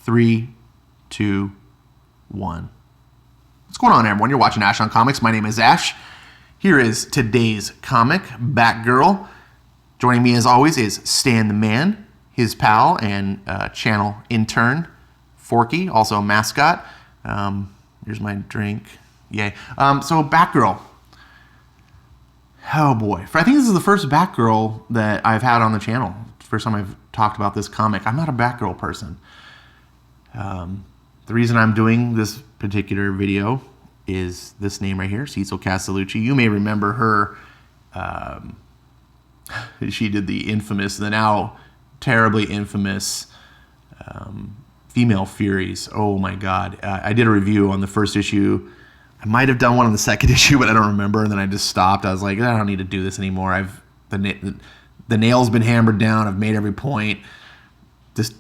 3, 2, 1. What's going on, everyone? You're watching Ash on Comics. My name is Ash. Here is today's comic, Batgirl. Joining me, as always, is Stan the Man, his pal and channel intern, Forky, also a mascot. Here's my drink. Yay. So, Batgirl. Oh, boy. I think this is the first Batgirl that I've had on the channel. First time I've talked about this comic. I'm not a Batgirl person. The reason I'm doing this particular video is this name right here, Cecil Castellucci. You may remember her. She did the infamous, the now terribly infamous Female Furies. Oh my God. I did a review on the first issue. I might have done one on the second issue, but I don't remember. And then I just stopped. I was like, I don't need to do this anymore. The nail's been hammered down. I've made every point. Just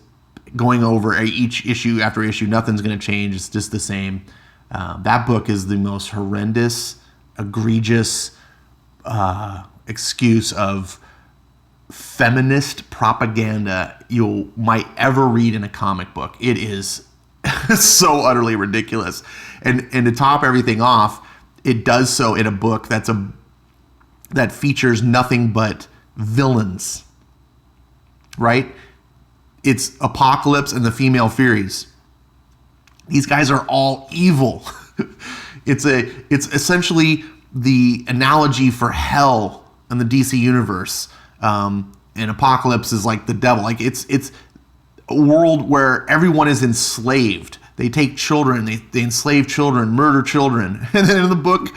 going over each issue after issue, nothing's going to change. It's just the same. That book is the most horrendous, egregious excuse of feminist propaganda you might ever read in a comic book. It is so utterly ridiculous. And to top everything off, it does so in a book that features nothing but villains, right? It's Apocalypse and the Female Furies. These guys are all evil. It's essentially the analogy for hell in the DC universe. And Apocalypse is like the devil. Like it's a world where everyone is enslaved. They take children, they enslave children, murder children. And then in the book,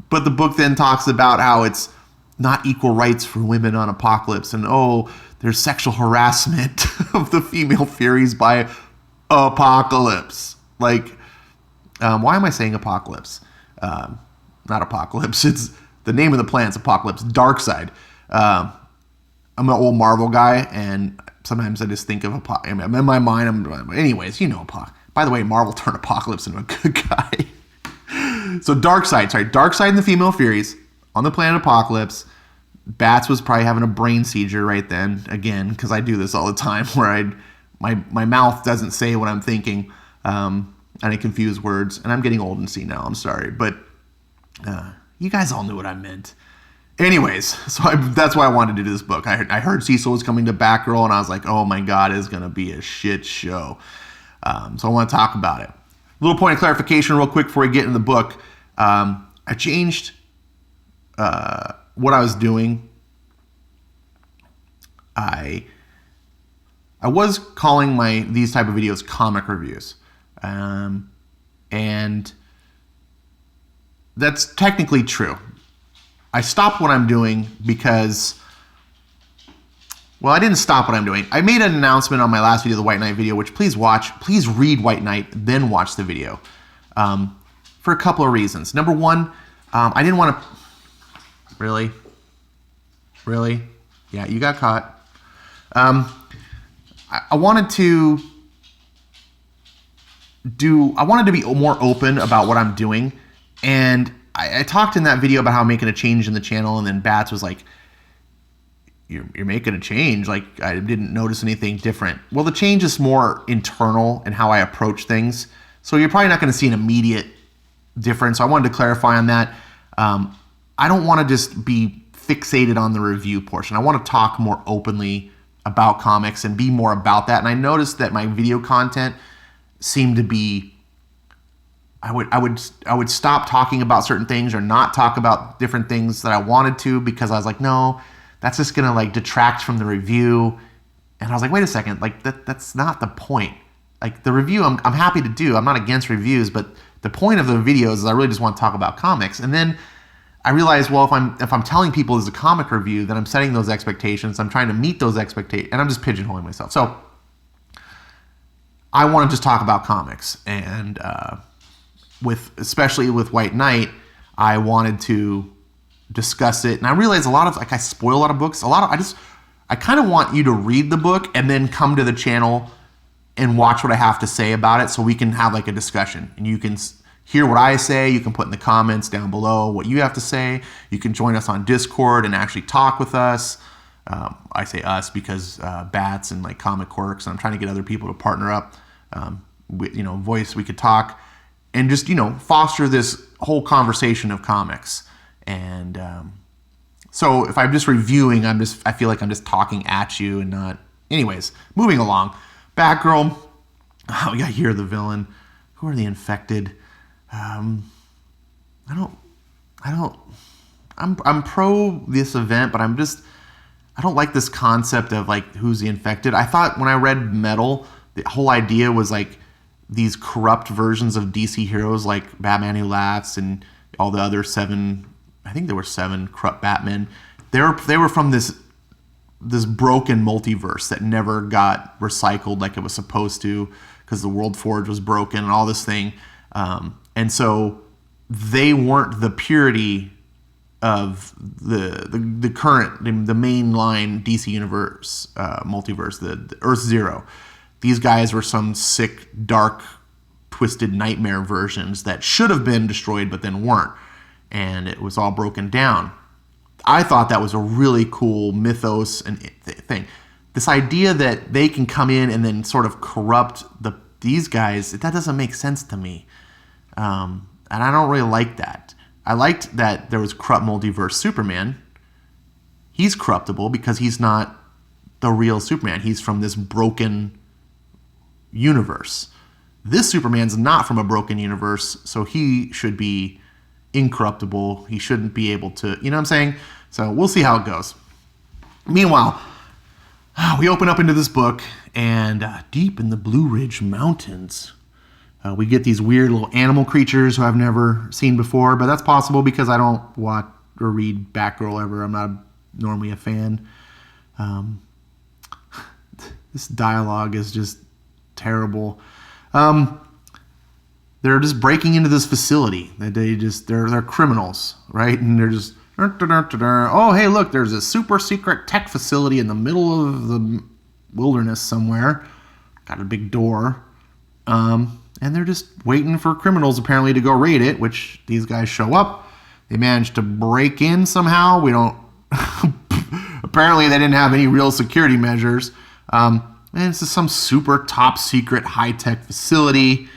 but the book then talks about how it's not equal rights for women on Apocalypse. And there's sexual harassment of the Female Furies by Apocalypse. Like, why am I saying Apocalypse? Not Apocalypse. It's the name of the planet's Apocalypse. Darkseid. I'm an old Marvel guy, and sometimes I just think of Apocalypse. In my mind, anyways, you know Apocalypse. By the way, Marvel turned Apocalypse into a good guy. So Darkseid and the Female Furies on the planet Apocalypse. Bats was probably having a brain seizure right then, again, because I do this all the time, where my mouth doesn't say what I'm thinking, and I confuse words, and I'm getting old and senile, I'm sorry, but you guys all knew what I meant. Anyways, so that's why I wanted to do this book. I heard Cecil was coming to Batgirl, and I was like, oh my God, it's going to be a shit show. So I want to talk about it. A little point of clarification real quick before we get into the book. I changed what I was doing. I was calling these type of videos comic reviews. And that's technically true. I stopped what I'm doing because, well, I didn't stop what I'm doing. I made an announcement on my last video, the White Knight video, which please watch. Please read White Knight, then watch the video. For a couple of reasons. Number one, I didn't want to... Really? Yeah, you got caught. I wanted to be more open about what I'm doing. And I talked in that video about how I'm making a change in the channel, and then Bats was like, you're making a change. Like, I didn't notice anything different. Well, the change is more internal in how I approach things. So you're probably not going to see an immediate difference. So I wanted to clarify on that. I don't want to just be fixated on the review portion. I want to talk more openly about comics and be more about that. And I noticed that my video content seemed to be, I would stop talking about certain things or not talk about different things that I wanted to, because I was like, no, that's just going to like detract from the review. And I was like, wait a second, like that's not the point. Like the review, I'm happy to do. I'm not against reviews, but the point of the videos is I really just want to talk about comics. And then I realized, well, if I'm telling people it's a comic review, then I'm setting those expectations. I'm trying to meet those expectations, and I'm just pigeonholing myself. So I want to just talk about comics, and especially with White Knight, I wanted to discuss it. And I realized I spoil a lot of books. I kind of want you to read the book and then come to the channel and watch what I have to say about it, so we can have like a discussion, and you can hear what I say. You can put in the comments down below what you have to say. You can join us on Discord and actually talk with us. I say us because Bats and like Comic Quirks, and I'm trying to get other people to partner up. voice we could talk and just, foster this whole conversation of comics. And so if I'm just reviewing, I feel like I'm just talking at you and not. Anyways, moving along. Batgirl. Oh, we got here the villain. Who are the infected? I'm pro this event, but I don't like this concept of like who's the infected. I thought when I read Metal, the whole idea was like these corrupt versions of DC heroes like Batman Who Laughs and all the other 7, I think there were 7 corrupt Batmen. They were from this broken multiverse that never got recycled like it was supposed to because the World Forge was broken and all this thing. And so they weren't the purity of the current, the mainline DC universe, multiverse, the Earth Zero. These guys were some sick, dark, twisted nightmare versions that should have been destroyed but then weren't. And it was all broken down. I thought that was a really cool mythos and thing. This idea that they can come in and then sort of corrupt these guys, that doesn't make sense to me. And I don't really like that. I liked that there was corrupt multiverse Superman. He's corruptible because he's not the real Superman. He's from this broken universe. This Superman's not from a broken universe, so he should be incorruptible. He shouldn't be able to, you know what I'm saying? So we'll see how it goes. Meanwhile, we open up into this book, and deep in the Blue Ridge Mountains, we get these weird little animal creatures who I've never seen before, but that's possible because I don't watch or read Batgirl ever. I'm not normally a fan. This dialogue is just terrible. They're just breaking into this facility. They're criminals, right? And they're just, oh, hey, look, there's a super secret tech facility in the middle of the wilderness somewhere. Got a big door. And they're just waiting for criminals apparently to go raid it, which these guys show up. They managed to break in somehow. We don't, apparently they didn't have any real security measures. And this is some super top secret high-tech facility.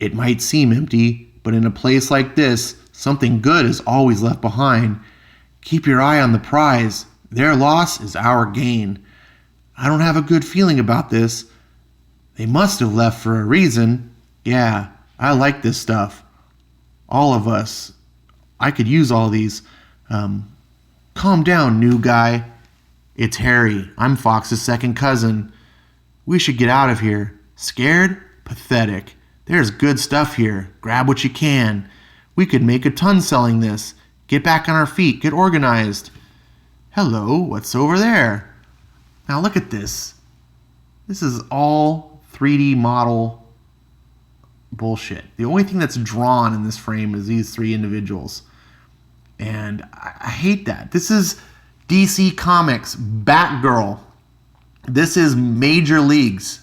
It might seem empty, but in a place like this, something good is always left behind. Keep your eye on the prize. Their loss is our gain. I don't have a good feeling about this. They must have left for a reason. Yeah, I like this stuff. All of us. I could use all these. Calm down, new guy. It's Harry. I'm Fox's second cousin. We should get out of here. Scared? Pathetic. There's good stuff here. Grab what you can. We could make a ton selling this. Get back on our feet. Get organized. Hello, what's over there? Now look at this. This is all 3D model bullshit. The only thing that's drawn in this frame is these 3 individuals. And I hate that. This is DC Comics, Batgirl. This is major leagues.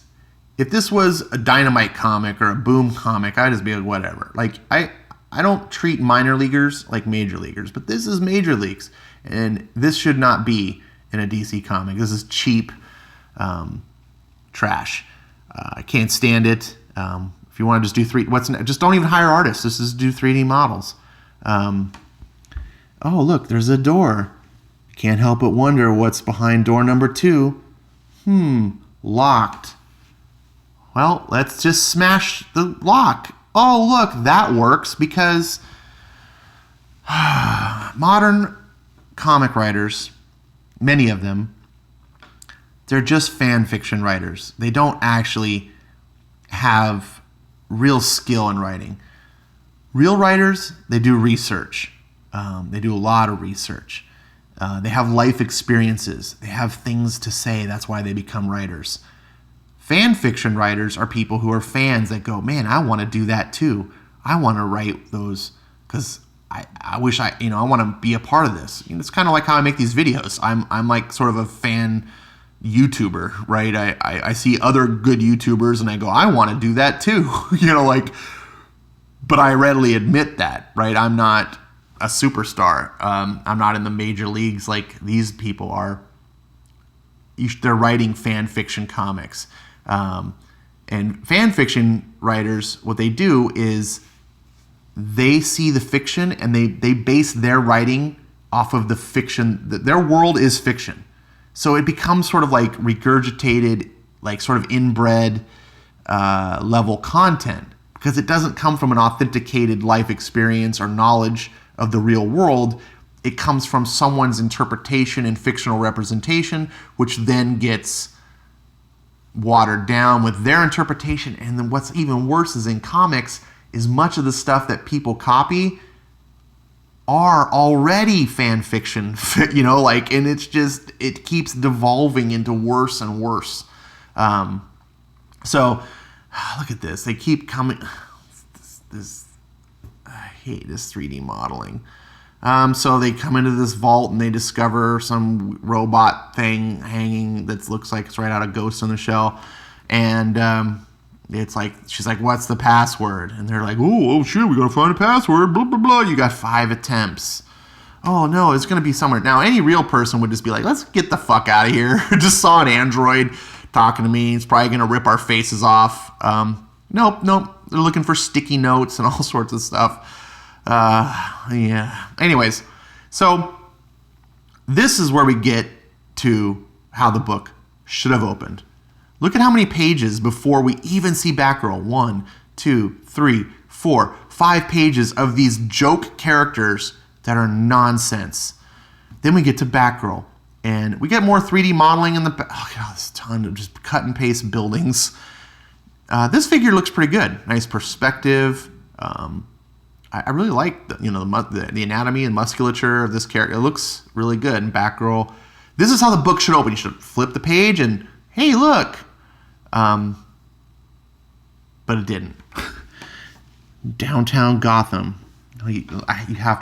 If this was a Dynamite comic or a Boom comic, I'd just be like, whatever. Like, I don't treat minor leaguers like major leaguers, but this is major leagues. And this should not be in a DC comic. This is cheap trash. I can't stand it. If you want to just do just don't even hire artists. This is do 3D models. Oh, look, there's a door. Can't help but wonder what's behind door number 2. Locked. Well, let's just smash the lock. Oh, look, that works because modern comic writers, many of them, they're just fan fiction writers. They don't actually have real skill in writing. Real writers, they do research. They do a lot of research. They have life experiences. They have things to say. That's why they become writers. Fan fiction writers are people who are fans that go, man, I want to do that too. I want to write those because I wish I want to be a part of this. It's kind of like how I make these videos. I'm like sort of a fan YouTuber, right? I see other good YouTubers and I go, I want to do that too. But I readily admit that, right? I'm not a superstar. I'm not in the major leagues like these people are. they're writing fan fiction comics. And fan fiction writers, what they do is they see the fiction and they base their writing off of the fiction. Their world is fiction. So it becomes sort of like regurgitated, like sort of inbred level content, because it doesn't come from an authenticated life experience or knowledge of the real world. It comes from someone's interpretation and fictional representation, which then gets watered down with their interpretation. And then what's even worse is in comics is much of the stuff that people copy are already fan fiction, you know, like, and it's just, it keeps devolving into worse and worse. So look at this. They keep coming. I hate this 3D modeling. So they come into this vault and they discover some robot thing hanging that looks like it's right out of Ghost in the Shell. And it's like, she's like, what's the password? And they're like, oh shit, we gotta find a password, blah, blah, blah. You got 5 attempts. Oh no, it's gonna be somewhere. Now, any real person would just be like, let's get the fuck out of here. Just saw an android talking to me. It's probably gonna rip our faces off. Nope. They're looking for sticky notes and all sorts of stuff. Yeah. Anyways, so this is where we get to how the book should have opened. Look at how many pages before we even see Batgirl. 1, 2, 3, 4, 5 pages of these joke characters that are nonsense. Then we get to Batgirl, and we get more 3D modeling in the... Oh, God, there's a ton of just cut and paste buildings. This figure looks pretty good. Nice perspective. I really like the anatomy and musculature of this character. It looks really good. And Batgirl, this is how the book should open. You should flip the page and, hey, look. But it didn't. Downtown Gotham. You have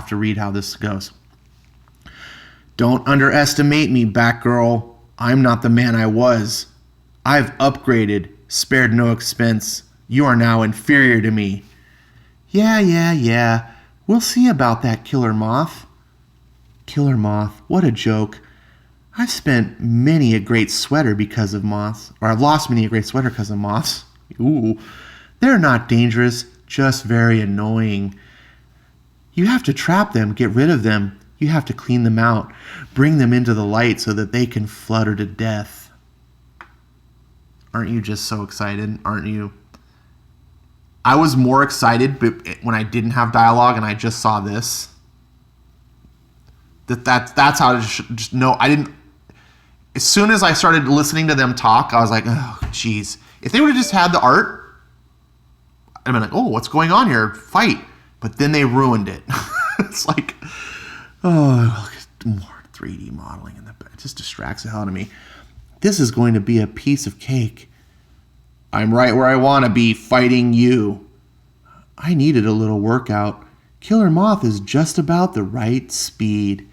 to read how this goes. Don't underestimate me, Batgirl. I'm not the man I was. I've upgraded, spared no expense. You are now inferior to me. Yeah. We'll see about that, Killer Moth. Killer Moth, what a joke. I've spent many a great sweater because of moths. Or I've lost many a great sweater because of moths. Ooh. They're not dangerous, just very annoying. You have to trap them, get rid of them. You have to clean them out, bring them into the light so that they can flutter to death. Aren't you just so excited? Aren't you? I was more excited when I didn't have dialogue and I just saw this. That's how I just know. I didn't. As soon as I started listening to them talk, I was like, oh, geez. If they would have just had the art, I'd been like, oh, what's going on here? Fight. But then they ruined it. It's like, oh, more 3D modeling in the back. It just distracts the hell out of me. This is going to be a piece of cake. I'm right where I want to be, fighting you. I needed a little workout. Killer Moth is just about the right speed.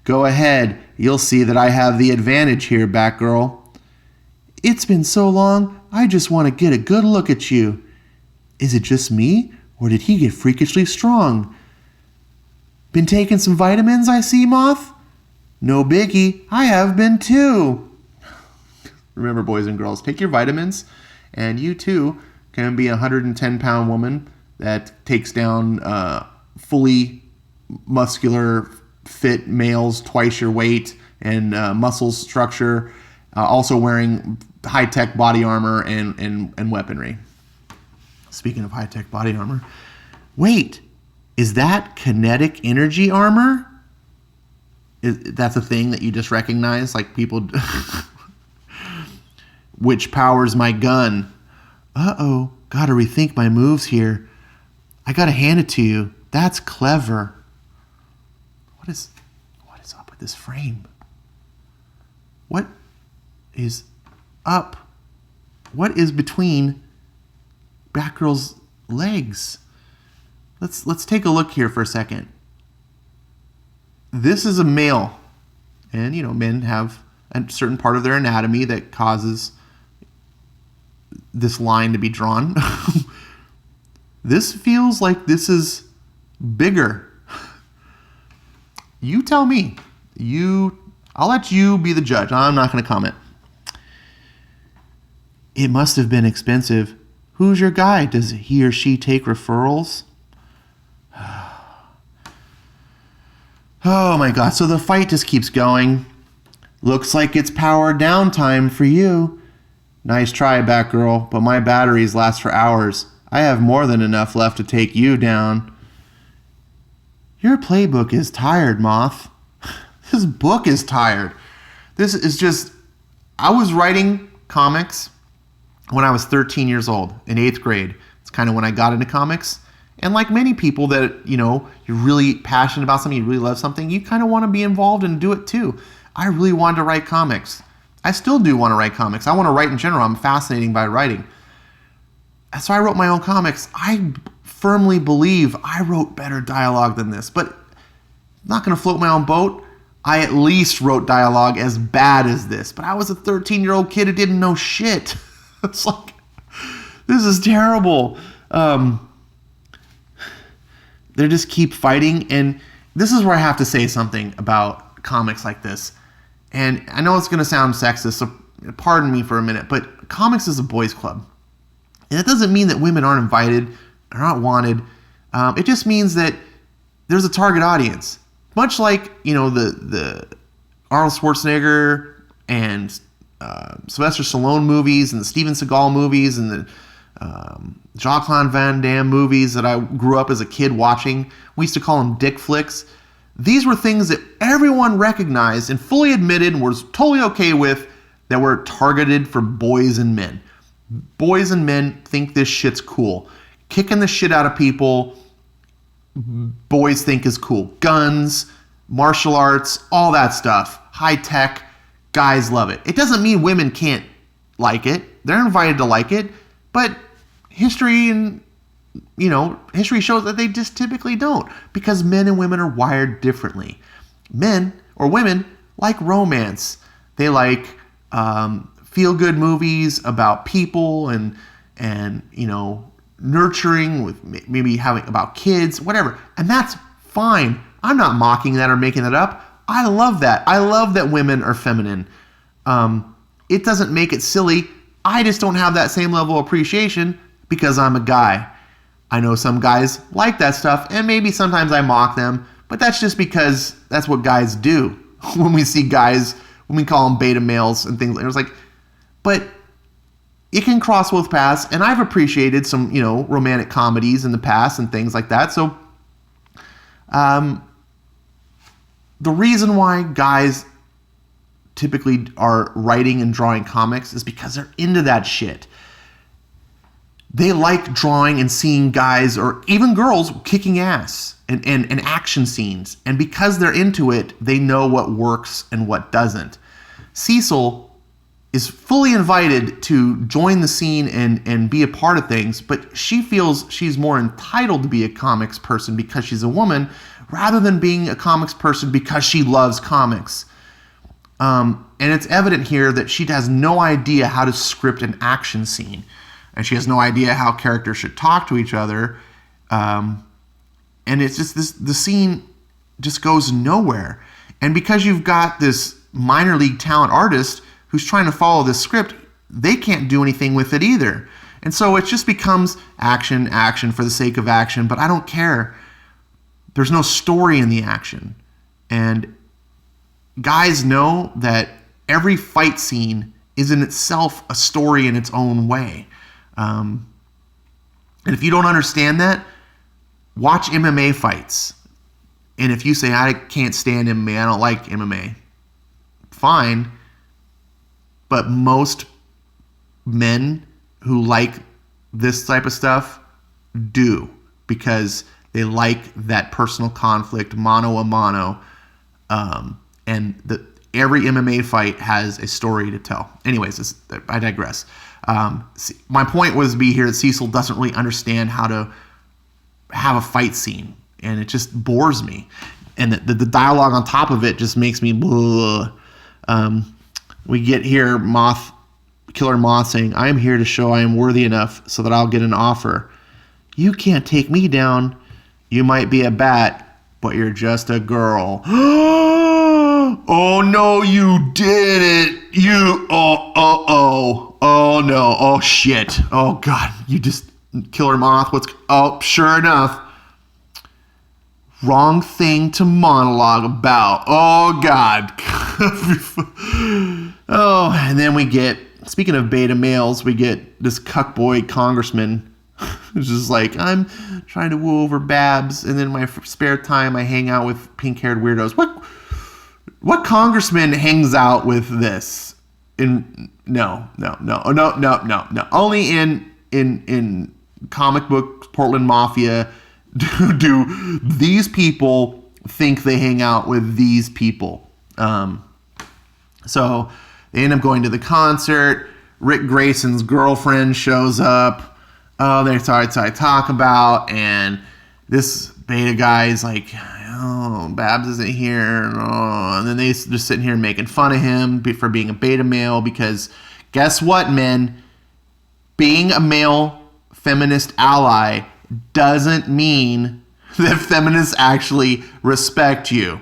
Go ahead. You'll see that I have the advantage here, Batgirl. It's been so long, I just want to get a good look at you. Is it just me, or did he get freakishly strong? Been taking some vitamins, I see, Moth? No biggie, I have been too. Remember, boys and girls, take your vitamins, and you too can be a 110-pound woman that takes down fully muscular, fit males twice your weight and muscle structure, also wearing high-tech body armor and weaponry. Speaking of high-tech body armor, wait, is that kinetic energy armor? That's a thing that you just recognize, like people... Which powers my gun? Uh-oh, gotta rethink my moves here. I gotta hand it to you. That's clever. What is up with this frame? What is up? What is between Batgirl's legs? Let's take a look here for a second. This is a male, and men have a certain part of their anatomy that causes this line to be drawn. This feels like this is bigger. You tell me. You I'll let you be the judge. I'm not going to comment. It must have been expensive. Who's your guy? Does he or she take referrals? Oh my God. So the fight just keeps going. Looks like it's power down time for you. Nice try, Batgirl, but my batteries last for hours. I have more than enough left to take you down. Your playbook is tired, Moth. This book is tired. This is just... I was writing comics when I was 13 years old, in 8th grade. It's kind of when I got into comics. And like many people that, you're really passionate about something, you really love something, you kind of want to be involved and do it too. I really wanted to write comics. I still do want to write comics. I want to write in general. I'm fascinated by writing. So I wrote my own comics. I firmly believe I wrote better dialogue than this, but I'm not going to float my own boat. I at least wrote dialogue as bad as this, but I was a 13-year-old kid who didn't know shit. It's like, this is terrible. They just keep fighting, and this is where I have to say something about comics like this. And I know it's going to sound sexist, so pardon me for a minute, but comics is a boys' club. And that doesn't mean that women aren't invited or not wanted. It just means that there's a target audience. Much like, the Arnold Schwarzenegger and Sylvester Stallone movies and the Steven Seagal movies and the Jean-Claude Van Damme movies that I grew up as a kid watching. We used to call them dick flicks. These were things that everyone recognized and fully admitted and was totally okay with, that were targeted for boys and men. Boys and men think this shit's cool. Kicking the shit out of people, boys think is cool. Guns, martial arts, all that stuff. High tech, guys love it. It doesn't mean women can't like it. They're invited to like it, but history shows that they just typically don't, because men and women are wired differently. Men or women like romance. They like feel-good movies about people and nurturing, with maybe having about kids, whatever. And that's fine. I'm not mocking that or making that up. I love that. I love that women are feminine. It doesn't make it silly. I just don't have that same level of appreciation because I'm a guy. I know some guys like that stuff, and maybe sometimes I mock them, but that's just because that's what guys do. When we see guys, when we call them beta males and things, it was like, but it can cross both paths, and I've appreciated some, romantic comedies in the past and things like that. So, the reason why guys typically are writing and drawing comics is because they're into that shit. They like drawing and seeing guys or even girls kicking ass and action scenes. And because they're into it, they know what works and what doesn't. Cecil is fully invited to join the scene and be a part of things, but she feels she's more entitled to be a comics person because she's a woman rather than being a comics person because she loves comics. And it's evident here that she has no idea how to script an action scene. And she has no idea how characters should talk to each other. And it's just the scene just goes nowhere. And because you've got this minor league talent artist who's trying to follow this script, they can't do anything with it either. And so it just becomes action for the sake of action, but I don't care. There's no story in the action. And guys know that every fight scene is in itself a story in its own way. And if you don't understand that, watch MMA fights. And if you say, I can't stand MMA, I don't like MMA, fine. But most men who like this type of stuff do, because they like that personal conflict, mano a mano. And every MMA fight has a story to tell. Anyways, I digress. My point was to be here that Cecil doesn't really understand how to have a fight scene, and it just bores me. And the dialogue on top of it just makes me we get here Killer Moth saying, I am here to show I am worthy enough so that I'll get an offer. You can't take me down. You might be a bat, but you're just a girl. Oh no, you did it. Oh no. Oh shit. Oh god, you just killer moth. Sure enough. Wrong thing to monologue about. Oh god. Oh, and then we get, speaking of beta males, we get this cuckboy congressman who's just like, I'm trying to woo over Babs, and then in my spare time I hang out with pink-haired weirdos. What congressman hangs out with this? No. Only in comic book Portland Mafia do these people think they hang out with these people. So they end up going to the concert. Rick Grayson's girlfriend shows up. Oh, they start to talk about, and this beta guy is like, oh, Babs isn't here. Oh. And then they just sitting here making fun of him for being a beta male, because guess what, men? Being a male feminist ally doesn't mean that feminists actually respect you.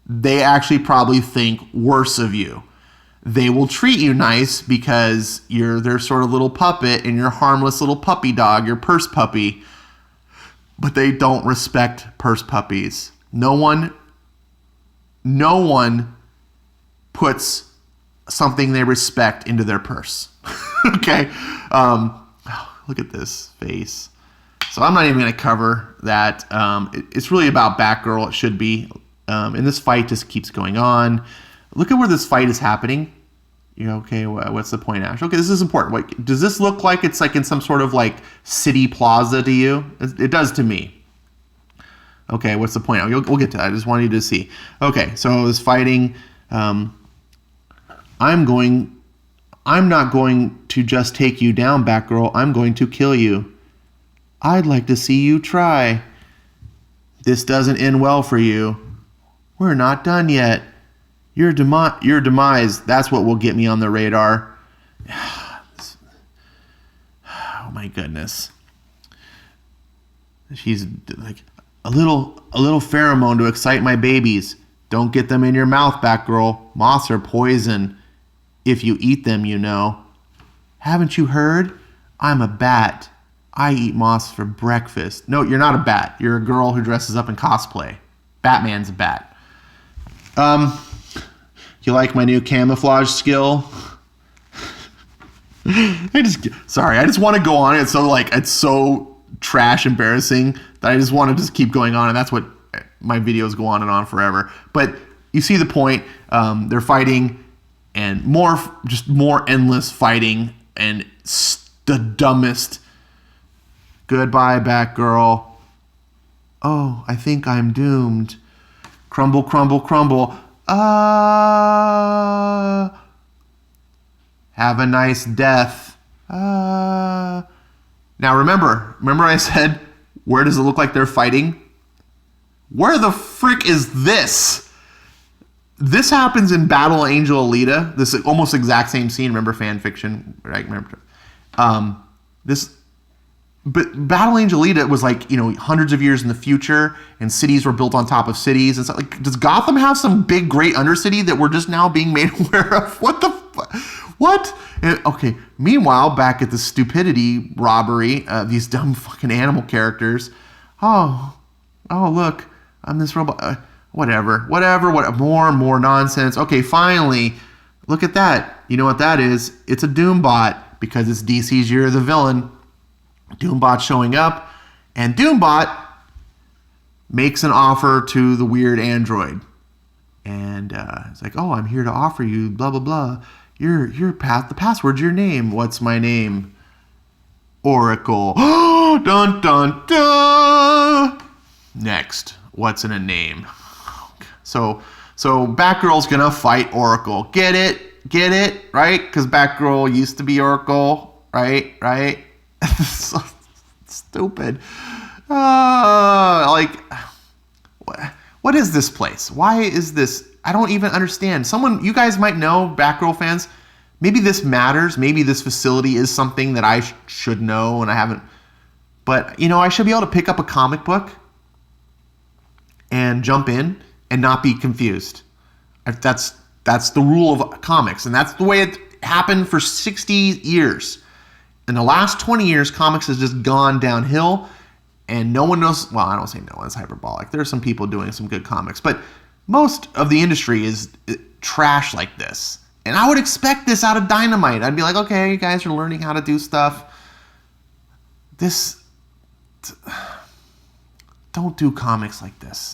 They actually probably think worse of you. They will treat you nice because you're their sort of little puppet and you're a harmless little puppy dog, your purse puppy. But they don't respect purse puppies. No one puts something they respect into their purse. Okay? Look at this face. So I'm not even going to cover that. It's really about Batgirl. It should be. And this fight just keeps going on. Look at where this fight is happening. Okay, what's the point, Ash? Okay, this is important. Wait, does this look like it's like in some sort of like city plaza to you? It does to me. Okay, what's the point? We'll get to that. I just wanted you to see. Okay, so this fighting. I'm not going to just take you down, Batgirl. I'm going to kill you. I'd like to see you try. This doesn't end well for you. We're not done yet. Your demise, that's what will get me on the radar. Oh my goodness. She's like, a little pheromone to excite my babies. Don't get them in your mouth, Batgirl. Moths are poison. If you eat them, you know. Haven't you heard? I'm a bat. I eat moths for breakfast. No, you're not a bat. You're a girl who dresses up in cosplay. Batman's a bat. You like my new camouflage skill? I just want to go on. It's so trash embarrassing that I just want to just keep going on, and that's what my videos go on and on forever. But you see the point. They're fighting, and more endless fighting, and the dumbest. Goodbye, Batgirl. Oh, I think I'm doomed. Crumble, crumble, crumble. Have a nice death. Now remember I said, where does it look like they're fighting? Where the frick is this? This happens in Battle Angel Alita. This is almost exact same scene. Remember fan fiction, right? Remember, but Battle Angel Alita was like, hundreds of years in the future, and cities were built on top of cities and stuff. Like, does Gotham have some big, great undercity that we're just now being made aware of? What the what? And, okay. Meanwhile, back at the stupidity robbery, these dumb fucking animal characters. Oh, look, I'm this robot. Whatever. More and more nonsense. Okay, finally, look at that. You know what that is? It's a Doombot, because it's DC's Year of the Villain. Doombot showing up, and Doombot makes an offer to the weird android, and it's like, oh, I'm here to offer you blah blah blah. The password's your name. What's my name? Oracle. Dun dun dun. Next, what's in a name? So Batgirl's gonna fight Oracle. Get it, right? Because Batgirl used to be Oracle, right? So stupid. What is this place? Why is this? I don't even understand. You guys might know, Batgirl fans, maybe this matters. Maybe this facility is something that I should know and I haven't. But, I should be able to pick up a comic book and jump in and not be confused. That's the rule of comics, and that's the way it happened for 60 years. In the last 20 years, comics has just gone downhill, and no one knows. Well, I don't say no one. It's hyperbolic. There are some people doing some good comics, but most of the industry is trash like this. And I would expect this out of Dynamite. I'd be like, okay, you guys are learning how to do stuff. Don't do comics like this.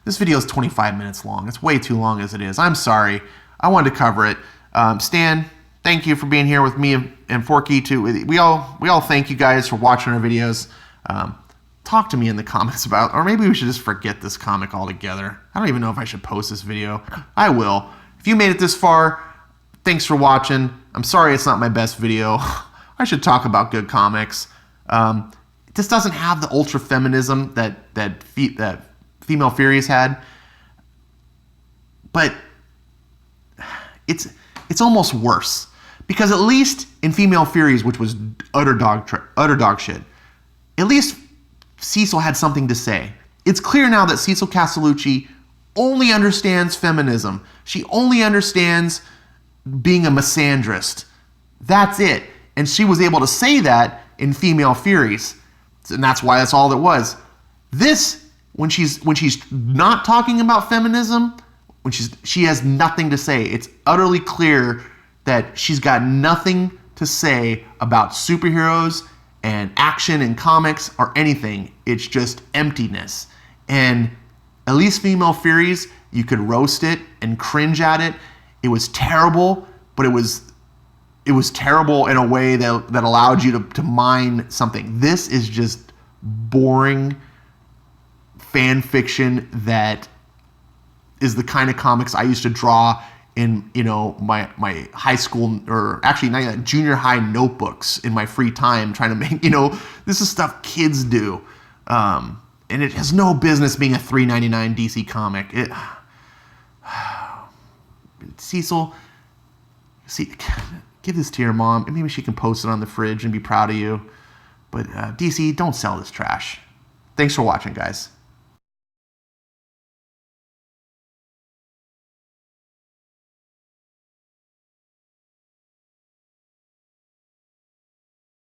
This video is 25 minutes long. It's way too long as it is. I'm sorry. I wanted to cover it. Stan, thank you for being here with me and Forky too. We all thank you guys for watching our videos. Talk to me in the comments about, or maybe we should just forget this comic altogether. I don't even know if I should post this video. I will. If you made it this far, thanks for watching. I'm sorry it's not my best video. I should talk about good comics. This doesn't have the ultra feminism that Female Furies had, but it's almost worse, because at least in Female Furies, which was utter dog shit, at least Cecil had something to say. It's clear now that Cecil Castellucci only understands feminism. She only understands being a misandrist. That's it. And she was able to say that in Female Furies, and that's why that's all that was. This, when she's not talking about feminism, she has nothing to say. It's utterly clear that she's got nothing to say about superheroes and action and comics or anything. It's just emptiness. And at least Female Furies, you could roast it and cringe at it. It was terrible, but it was terrible in a way that allowed you to mine something. This is just boring fan fiction that is the kind of comics I used to draw in, my high school, or actually not yet, junior high notebooks in my free time, trying to make, this is stuff kids do. And it has no business being a $3.99 DC comic. Cecil, give this to your mom, and maybe she can post it on the fridge and be proud of you. But DC, don't sell this trash. Thanks for watching, guys.